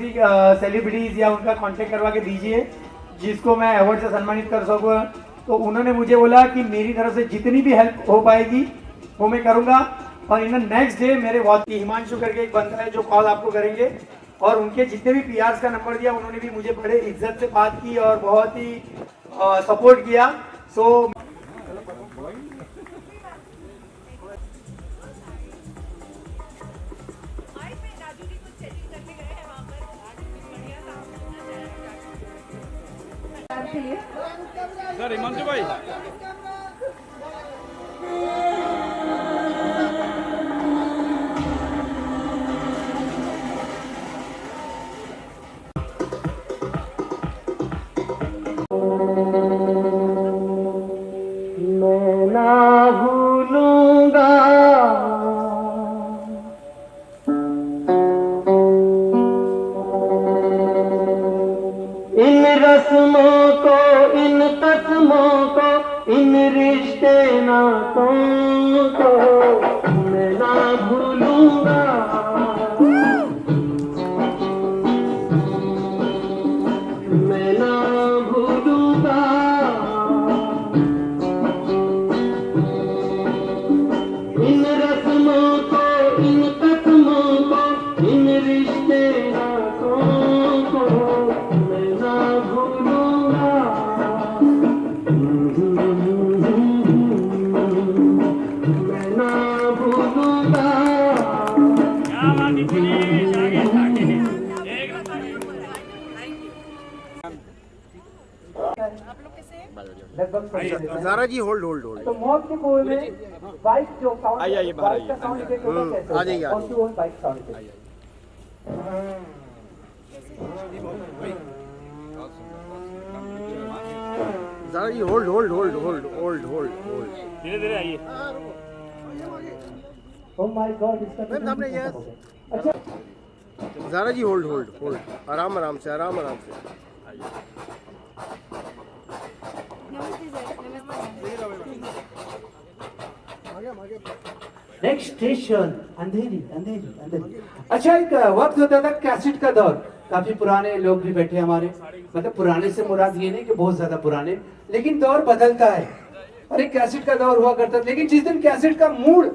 किसी सेलिब्रिटीज या उनका कांटेक्ट करवा के दीजिए जिसको मैं अवार्ड से सम्मानित कर सकूँ। तो उन्होंने मुझे बोला कि मेरी तरफ से जितनी भी हेल्प हो पाएगी वो मैं करूँगा। और इन नेक्स्ट डे मेरे बहुत हिमांशु करके एक बंदा है जो कॉल आपको करेंगे, और उनके जितने भी पीआर्स का नंबर दिया उन्होंने भी मुझे बड़े इज्जत से बात की और बहुत ही सपोर्ट किया। सो सर हिमांशु भाई मैं ना भूलूंगा इन रस्मों को, इन कसमों को, इन रिश्ते नातों को मैं ना भूलूंगा। मैं ना भूलूंगा इन रस्मों को, इन कसमों को, इन रिश्ते नातों को मैं ना भूलूंगा। मैं ना भूलूंगा। Zaara ji hold hold hold. तो मौत के कुएं में बाइक जो साउंड आइए बाहर बाइक का साउंड इफेक्ट होता है कैसे? आ जाइए, आ और two bike sound effect. Zara ji hold hold hold hold hold hold hold. धीरे धीरे आइए। ओह माय गॉड, इसका मैम सामने ये अच्छा Zara ji hold hold hold. आराम आराम से, आराम आराम से। Next station Andheri Andheri Andheri. अच्छा, एक वक्त होता था कैसेट का दौर, काफी पुराने लोग भी बैठे हमारे, मतलब पुराने से मुराद ये नहीं कि बहुत ज्यादा पुराने, लेकिन दौर बदलता है और एक कैसेट का दौर हुआ करता था। लेकिन जिस दिन कैसेट का मूड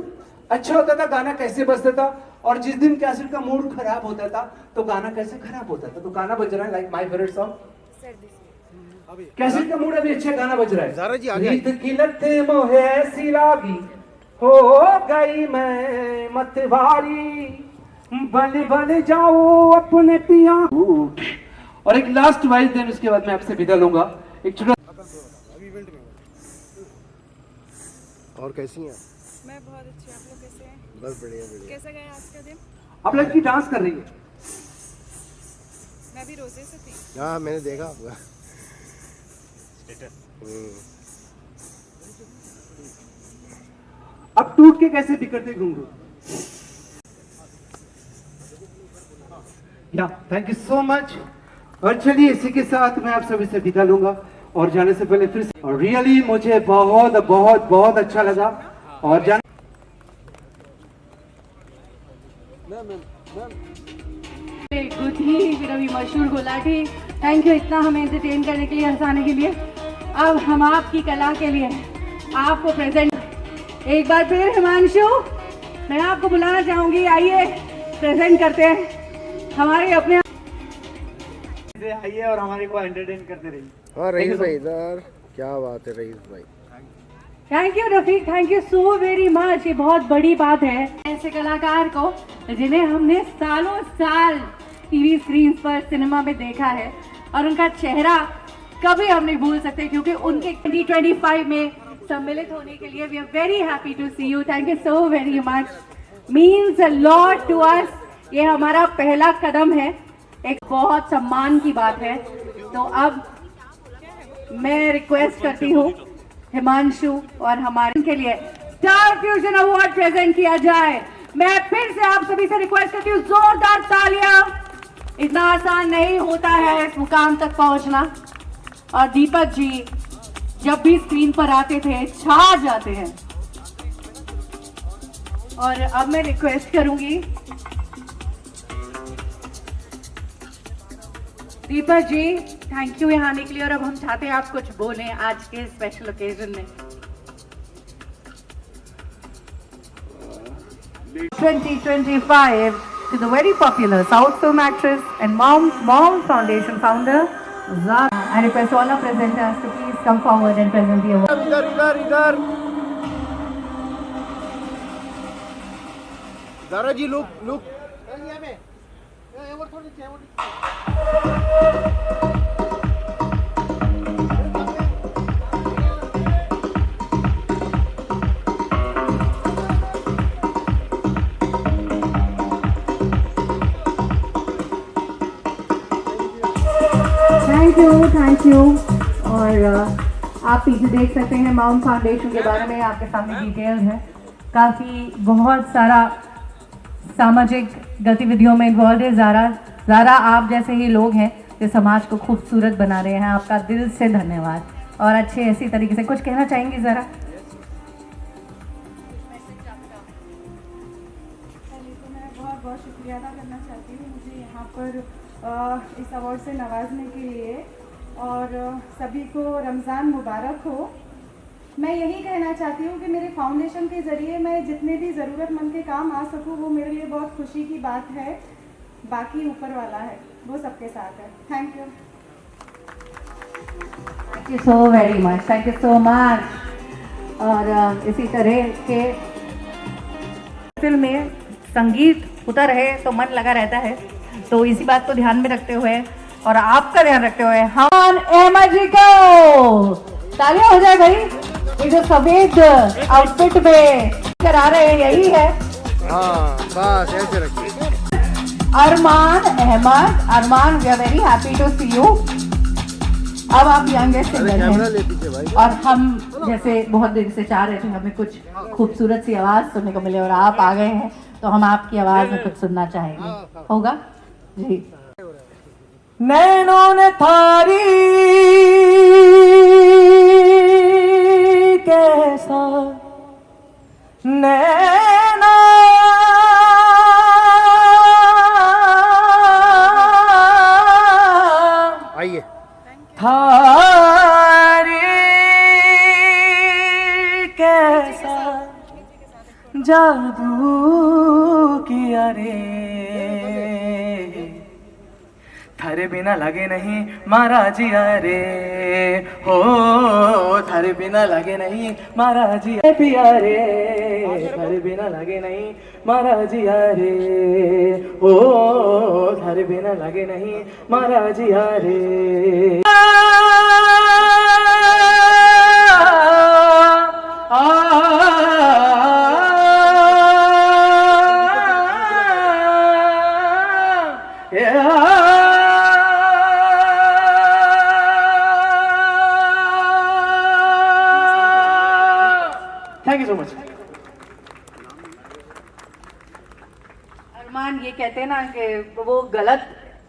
अच्छा होता था गाना कैसे बजता था, और जिस दिन कैसेट का मूड खराब होता था तो गाना कैसे खराब होता था। तो गाना बज रहा है like my favourite song. Cassette का मूड अभी अच्छा, गाना बज रहा है। ज़ारा जी आगे आइए। रीत की लत मोहे ऐसी लागी हो गई मैं मतवारी, बन बन जाओ अपने पिया। और एक लास्ट वाइज देन उसके बाद मैं आपसे विदा लूंगा। एक छोटा और कैसी हैं? मैं बहुत अच्छी, आप लोग कैसे हैं? बस बढ़िया बढ़िया। कैसा गया आज का दिन? आप लड़की डांस कर रही है। मैं भी रोजे से थी। हाँ मैंने देखा आपका। अब टूट के कैसे बिखरते घुंघरू। या थैंक यू सो मच। और चलिए इसी के साथ मैं आप सभी से विदा लूंगा, और जाने से पहले फिर से, और रियली मुझे बहुत बहुत बहुत अच्छा लगा। और जाने गुथी फिर अभी मशहूर गुलाटी, थैंक यू इतना हमें एंटरटेन करने के लिए, हंसाने के लिए। अब हम आपकी कला के लिए आपको प्रेजेंट, एक बार फिर हिमांशु मैं आपको बुलाना चाहूंगी, आइए प्रेजेंट करते हैं हमारे अपने। आइए और हमारे को एंटरटेन करते रहिए। हाँ रईस भाई इधर, क्या बात है रईस भाई। Thank you Rafiq, thank you so very much. ये बहुत बड़ी बात है ऐसे कलाकार को जिन्हें हमने सालों साल टीवी स्क्रीन पर सिनेमा में देखा है, और उनका चेहरा कभी हम नहीं भूल सकते, क्योंकि उनके 2025 में सम्मिलित होने के लिए we are very happy to see you. Thank you so very much, means a lot to us. ये हमारा पहला कदम है, एक बहुत सम्मान की बात है। तो अब मैं रिक्वेस्ट करती हूँ हिमांशु और हमारे के लिए स्टार फ्यूजन अवार्ड प्रेजेंट किया जाए। मैं फिर से आप सभी से रिक्वेस्ट करती हूँ, जोरदार तालियां। इतना आसान नहीं होता है इस मुकाम तक पहुंचना, और दीपक जी जब भी स्क्रीन पर आते थे छा जाते हैं। और अब मैं रिक्वेस्ट करूंगी दीपक जी थैंक यू यहाँ आने के लिए, और अब हम चाहते हैं आप कुछ बोलें आज के स्पेशल ओकेजन में। 2025 to the very popular South film actress and Mom Foundation founder Zara. I request all our presenters to please come forward and present the award. इधर दारा जी लुक थैंक यू। और आप पीछे देख सकते हैं माउंट फाउंडेशन के बारे में आपके सामने डिटेल्स है। काफ़ी बहुत सारा सामाजिक गतिविधियों में इन्वॉल्व है ज़ारा आप जैसे ही लोग हैं जो समाज को खूबसूरत बना रहे हैं, आपका दिल से धन्यवाद। और अच्छे ऐसी तरीके से कुछ कहना चाहेंगी ज़रा? पहले तो मैं बहुत बहुत शुक्रिया अदा करना चाहती हूँ मुझे यहाँ पर इस अवार्ड से नवाजने के लिए, और सभी को रमज़ान मुबारक हो। मैं यही कहना चाहती हूँ कि मेरे फाउंडेशन के ज़रिए मैं जितने भी ज़रूरतमंद के काम आ सकूँ वो मेरे लिए बहुत खुशी की बात है। बाकी ऊपर वाला है, वो सबके साथ है। Thank you. Thank you so very much, thank you so much. और इसी तरह के फिल्म में संगीत होता रहे तो मन लगा रहता है, तो इसी बात को ध्यान में रखते हुए और आपका ध्यान रखते हुए हम अहमद जी को तालियां हो जाए भाई। ये जो सफेद आउटफिट में करा रहे हैं यही है, हाँ बस ऐसे रखिए। Arman Arman we are very happy to see you. अब आप यंगेस्ट सिंगर हैं और हम जैसे बहुत दिन से चाह रहे थे हमें कुछ खूबसूरत सी आवाज सुनने को मिले, और आप आ गए हैं तो हम आपकी आवाज में कुछ सुनना चाहेंगे। होगा जी। नैनों ने थारी कैसा नैना आइए थारी कैसा जादू किया रे, थारे बिना लगे नहीं मारा जिया रे, हो थारे बिना लगे नहीं मारा जिया पिया रे, थारे बिना लगे नहीं मारा जिया रे, हो थारे बिना लगे नहीं मारा जिया रे। Thank you so much. Arman ये कहते हैं ना कि वो गलत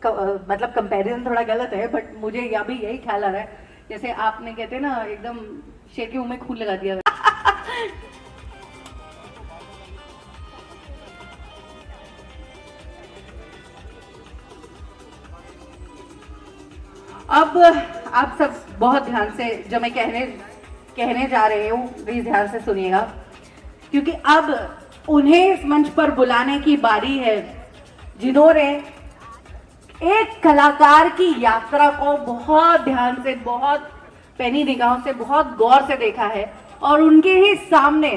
मतलब कंपैरिजन थोड़ा गलत है, बट मुझे अभी यही ख्याल आ रहा है जैसे आपने कहते हैं ना एकदम शेर के मुंह में खून लगा दिया। अब आप सब बहुत ध्यान से जो मैं कहने जा रहे हूँ प्लीज ध्यान से सुनिएगा, क्योंकि अब उन्हें इस मंच पर बुलाने की बारी है जिन्होंने एक कलाकार की यात्रा को बहुत ध्यान से, बहुत पैनी निगाहों से, बहुत गौर से देखा है, और उनके ही सामने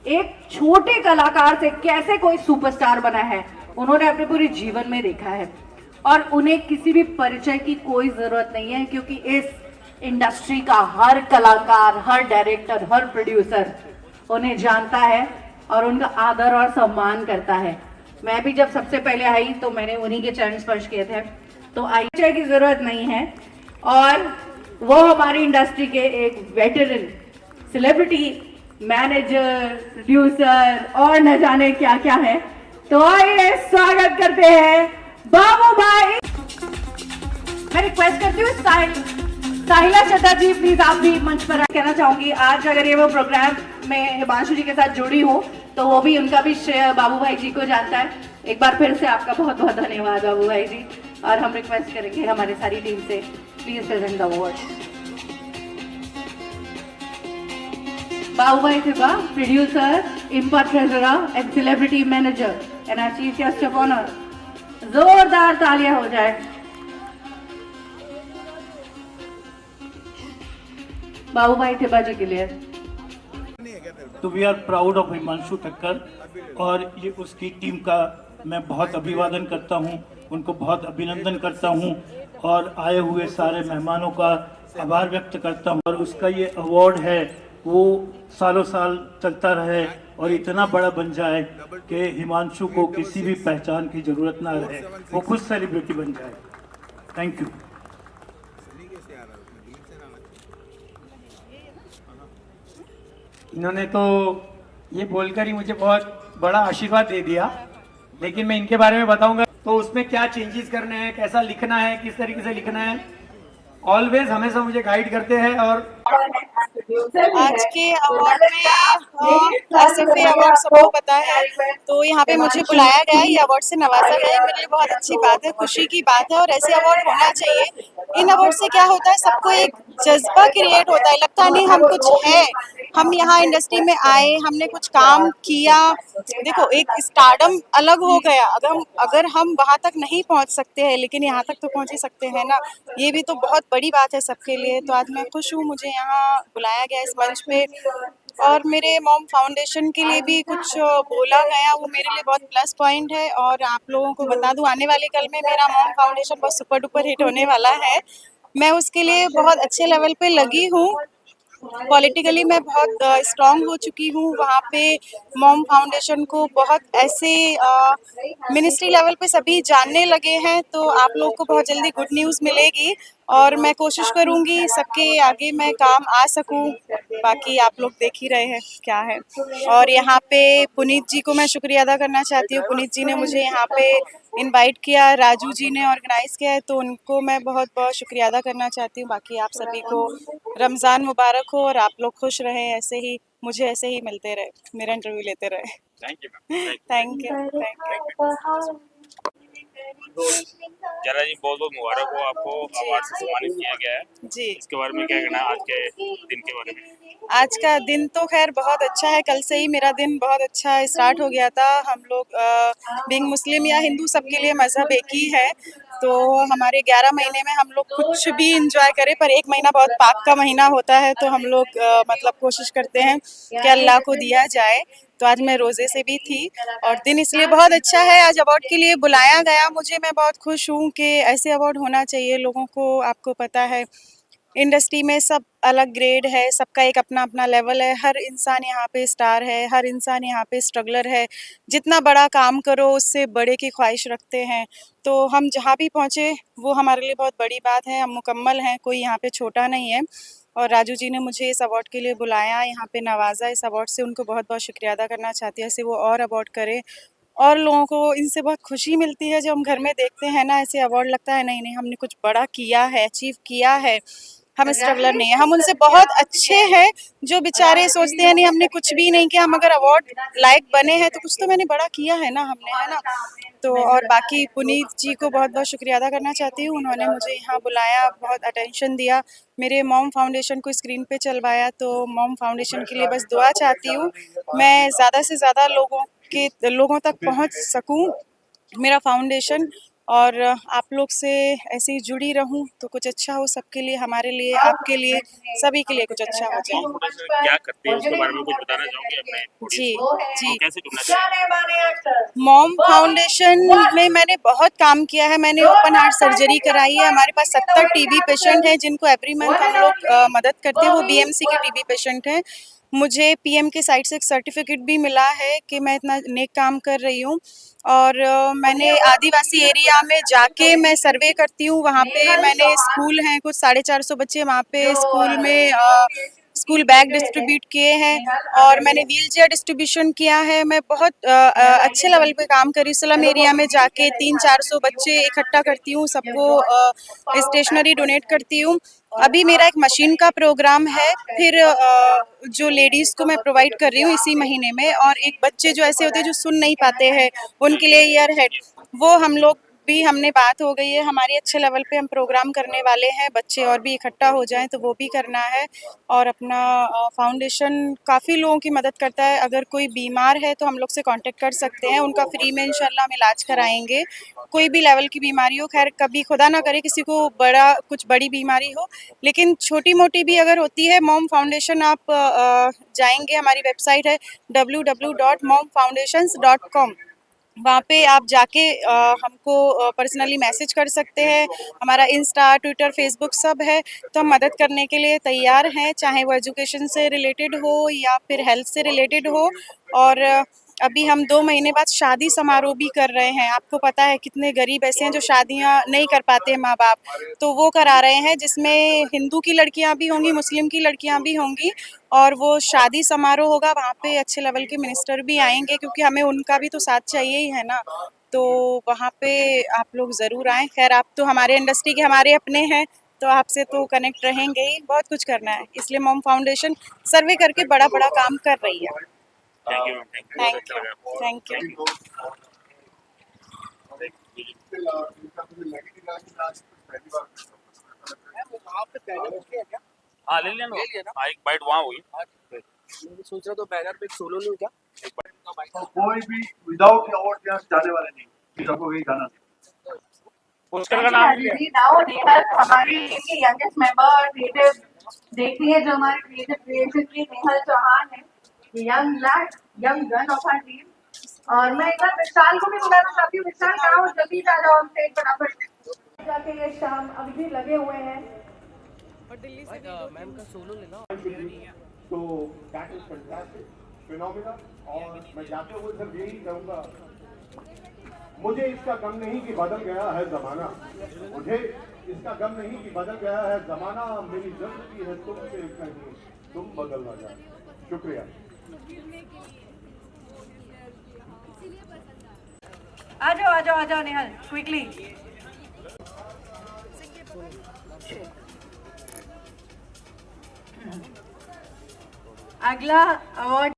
एक छोटे कलाकार से कैसे कोई सुपरस्टार बना है उन्होंने अपने पूरे जीवन में देखा है। और उन्हें किसी भी परिचय की कोई जरूरत नहीं है, क्योंकि इस इंडस्ट्री का हर कलाकार, हर डायरेक्टर, हर प्रोड्यूसर उन्हें जानता है और उनका आदर और सम्मान करता है। मैं भी जब सबसे पहले आई तो मैंने उन्हीं के चरण स्पर्श किए थे, तो परिचय की जरूरत नहीं है। और वो हमारी इंडस्ट्री के एक वेटरन सेलिब्रिटी, मैनेजर, प्रोड्यूसर और न जाने क्या क्या है। तो आइए स्वागत करते हैं बाबू भाई। मैं रिक्वेस्ट करती हूँ साहिला चड्ढा जी, प्लीज आप भी मंच पर कहना चाहूंगी। आज अगर ये वो प्रोग्राम में हिमांशु जी के साथ जुड़ी हूँ तो वो भी, उनका भी श्रेय बाबू भाई जी को जाता है। एक बार फिर से आपका बहुत बहुत धन्यवाद बाबू भाई जी। और हम रिक्वेस्ट करेंगे हमारे सारी टीम से, please present the award. Babubhai Thibba, producer, impact treasurer and celebrity manager and our chief guest of honour. जोरदार तालियां हो जाए बाबूभाई थिब्बा जी के लिए। तो we are proud of Himanshu Thakkar और ये उसकी टीम का मैं बहुत अभिवादन करता हूँ, उनको बहुत अभिनंदन करता हूँ और आए हुए सारे मेहमानों का आभार व्यक्त करता हूँ। और उसका ये अवार्ड है वो सालों साल चलता रहे और इतना बड़ा बन जाए कि हिमांशु को किसी भी पहचान की ज़रूरत ना रहे, वो खुद सेलिब्रिटी बन जाए। Thank you. इन्होंने तो ये बोलकर ही मुझे बहुत बड़ा आशीर्वाद दे दिया, लेकिन मैं इनके बारे में बताऊंगा तो उसमें क्या चेंजेस करने हैं, कैसा लिखना है, किस तरीके से लिखना है, ऑलवेज हमेशा मुझे गाइड करते हैं। और आज के अवार्ड में आसिफी अवार्ड सबको पता है, तो यहाँ पे मुझे बुलाया गया, ये अवार्ड से नवाजा गया है, मेरे लिए बहुत अच्छी बात है, खुशी की बात है और ऐसे अवार्ड होना चाहिए। इन अवार्ड से क्या होता है, सबको एक जज्बा क्रिएट होता है, लगता नहीं हम कुछ है, हम यहाँ इंडस्ट्री में आए, हमने कुछ काम किया। देखो एक स्टारडम अलग हो गया, अगर हम वहाँ तक नहीं पहुँच सकते हैं लेकिन यहाँ तक तो पहुँच ही सकते हैं ना, ये भी तो बहुत बड़ी बात है सबके लिए। तो आज मैं खुश हूँ, मुझे यहाँ बुलाया गया इस मंच पे और मेरे मॉम फाउंडेशन के लिए भी कुछ बोला गया, वो मेरे लिए बहुत प्लस पॉइंट है। और आप लोगों को बता दूं, आने वाले कल में मेरा मॉम फाउंडेशन बहुत सुपर डुपर हिट होने वाला है, मैं उसके लिए बहुत अच्छे लेवल पे लगी हूँ। पॉलिटिकली मैं बहुत स्ट्रांग हो चुकी हूँ, वहाँ पे मॉम फाउंडेशन को बहुत ऐसे मिनिस्ट्री लेवल पे सभी जानने लगे हैं, तो आप लोग को बहुत जल्दी गुड न्यूज़ मिलेगी और मैं कोशिश करूँगी सबके आगे मैं काम आ सकूँ। बाकी आप लोग देख ही रहे हैं क्या है। और यहाँ पे पुनीत जी को मैं शुक्रिया अदा करना चाहती हूँ, पुनीत जी ने मुझे यहाँ पे इनवाइट किया, राजू जी ने ऑर्गेनाइज किया है, तो उनको मैं बहुत बहुत शुक्रिया अदा करना चाहती हूँ। बाकी आप सभी को रमज़ान मुबारक हो और आप लोग खुश रहें, ऐसे ही मुझे ऐसे ही मिलते रहे, मेरा इंटरव्यू लेते रहे। Thank you. जरा जी बहुत बहुत मुबारक हो, आपको अवार्ड से सम्मानित किया गया है जी, इसके बारे में क्या कहना है, आज के दिन के बारे में? आज का दिन तो खैर बहुत अच्छा है, कल से ही मेरा दिन बहुत अच्छा स्टार्ट हो गया था। हम लोग बीइंग मुस्लिम या हिंदू सबके लिए मज़हब एक ही है, तो हमारे 11 महीने में हम लोग कुछ भी इंजॉय करें, पर एक महीना बहुत पाक का महीना होता है, तो हम लोग मतलब कोशिश करते हैं कि अल्लाह को दिया जाए। तो आज मैं रोज़े से भी थी और दिन इसलिए बहुत अच्छा है। आज अवार्ड के लिए बुलाया गया मुझे, मैं बहुत खुश हूँ कि ऐसे अवार्ड होना चाहिए लोगों को। आपको पता है इंडस्ट्री में सब अलग ग्रेड है, सबका एक अपना अपना लेवल है, हर इंसान यहाँ पे स्टार है, हर इंसान यहाँ पे स्ट्रगलर है। जितना बड़ा काम करो उससे बड़े की ख्वाहिश रखते हैं, तो हम जहाँ भी पहुँचे वो हमारे लिए बहुत बड़ी बात है, हम मुकम्मल हैं, कोई यहाँ पे छोटा नहीं है। और राजू जी ने मुझे इस अवार्ड के लिए बुलाया, यहाँ पे नवाजा, इस अवार्ड से उनको बहुत बहुत शुक्रिया अदा करना चाहती हूँ। ऐसे वो और अवार्ड करें और लोगों को इनसे बहुत खुशी मिलती है। जब हम घर में देखते हैं ना ऐसे अवार्ड, लगता है नहीं नहीं हमने कुछ बड़ा किया है, अचीव किया है, हम स्ट्रगलर नहीं है, हम उनसे बहुत अच्छे हैं जो बेचारे सोचते हैं नहीं हमने कुछ भी नहीं किया, हम अगर अवार्ड लायक बने हैं तो कुछ तो मैंने बड़ा किया है ना हमने, है ना। तो और बाकी पुनीत जी को बहुत बहुत शुक्रिया अदा करना चाहती हूँ, उन्होंने मुझे यहाँ बुलाया, बहुत अटेंशन दिया, मेरे मॉम फाउंडेशन को स्क्रीन पे चलवाया। तो मॉम फाउंडेशन के लिए बस दुआ चाहती हूँ, मैं ज़्यादा से ज़्यादा लोगों तक पहुँच सकूँ, मेरा फाउंडेशन, और आप लोग से ऐसे ही जुड़ी रहूं तो कुछ अच्छा हो सबके लिए, हमारे लिए, आपके लिए, सभी के लिए कुछ अच्छा हो जाए। क्या करते हैं उसके बारे में कुछ बताना चाहोगे अपने? जी जी, कैसे जुड़ना चाहिए? मॉम फाउंडेशन में मैंने बहुत काम किया है, मैंने ओपन हार्ट सर्जरी कराई है, हमारे पास 70 टीबी पेशेंट हैं जिनको एवरी मंथ हम लोग मदद करते हैं, वो बीएमसी के टीबी पेशेंट हैं। मुझे पीएम के साइड से एक सर्टिफिकेट भी मिला है कि मैं इतना नेक काम कर रही हूँ। और मैंने आदिवासी एरिया में जाके मैं सर्वे करती हूँ, वहाँ पे मैंने स्कूल हैं कुछ 450 बच्चे, वहाँ पे स्कूल में स्कूल बैग डिस्ट्रीब्यूट किए हैं और मैंने व्हील चेयर डिस्ट्रीब्यूशन किया है। मैं बहुत अच्छे लेवल पे काम करी, स्लम एरिया में जाके 300-400 बच्चे इकट्ठा करती हूँ, सबको स्टेशनरी डोनेट करती हूँ। अभी मेरा एक मशीन का प्रोग्राम है, फिर जो लेडीज़ को मैं प्रोवाइड कर रही हूँ इसी महीने में, और एक बच्चे जो ऐसे होते हैं जो सुन नहीं पाते हैं उनके लिए ईयर हेड, वो हम लोग भी हमने बात हो गई है, हमारी अच्छे लेवल पे हम प्रोग्राम करने वाले हैं, बच्चे और भी इकट्ठा हो जाएं तो वो भी करना है। और अपना फाउंडेशन काफ़ी लोगों की मदद करता है। अगर कोई बीमार है तो हम लोग से कांटेक्ट कर सकते हैं, उनका फ्री में इंशाल्लाह हम इलाज कराएंगे। कोई भी लेवल की बीमारी हो, खैर कभी खुदा ना करे किसी को कुछ बड़ी बीमारी हो, लेकिन छोटी मोटी भी अगर होती है, मॉम फाउंडेशन आप जाएंगे, हमारी वेबसाइट है www.momfoundations.com, वहाँ पे आप जाके हमको पर्सनली मैसेज कर सकते हैं। हमारा इंस्टा, ट्विटर, फेसबुक सब है, तो हम मदद करने के लिए तैयार हैं, चाहे वो एजुकेशन से रिलेटेड हो या फिर हेल्थ से रिलेटेड हो। और अभी हम 2 महीने बाद शादी समारोह भी कर रहे हैं। आपको पता है कितने गरीब ऐसे हैं जो शादियां नहीं कर पाते हैं माँ बाप, तो वो करा रहे हैं, जिसमें हिंदू की लड़कियां भी होंगी, मुस्लिम की लड़कियां भी होंगी, और वो शादी समारोह होगा। वहाँ पे अच्छे लेवल के मिनिस्टर भी आएंगे, क्योंकि हमें उनका भी तो साथ चाहिए ही है ना। तो वहाँ पे आप लोग ज़रूर आएँ। खैर आप तो हमारे इंडस्ट्री के हमारे अपने हैं, तो आपसे तो कनेक्ट रहेंगे ही। बहुत कुछ करना है, इसलिए मॉम फाउंडेशन सर्वे करके बड़ा बड़ा काम कर रही है। Thank you ma'am, thank you, thank you. हाँ ले लिया ना, हाँ एक बाइट वहाँ हुई। सोच रहा तो बैनर पे सोलो लूं क्या? कोई भी विदाउट अवार्ड यहाँ जाने वाले नहीं, कि सबको यही गाना पोस्टर का नाम क्या है? हमारी यंगेस्ट मेंबर क्रिएटिव देखती है, जो हमारे क्रिएटिव की नेहल चौहान है, young lad, young gun of our team. और मैं एक बार विशाल को भी बुलाना चाहती हूँ। विशाल कहाँ हो, जल्दी आ जाओ स्टेज फटाफट। जाके ये शाम अभी भी लगे हुए हैं। मैम का सोलो लेना। तो दैट इज फैंटास्टिक फिनोमिना। और मैं जाते हुए सिर्फ यही कहूँगा, मुझे इसका गम नहीं कि बदल गया है जमाना, मुझे इसका गम नहीं कि बदल गया है जमाना, मेरी जिंदगी है तुमसे कहीं तुम बदल ना जाए। शुक्रिया। आ जाओ नेहल, क्विकली। अगला अवार्ड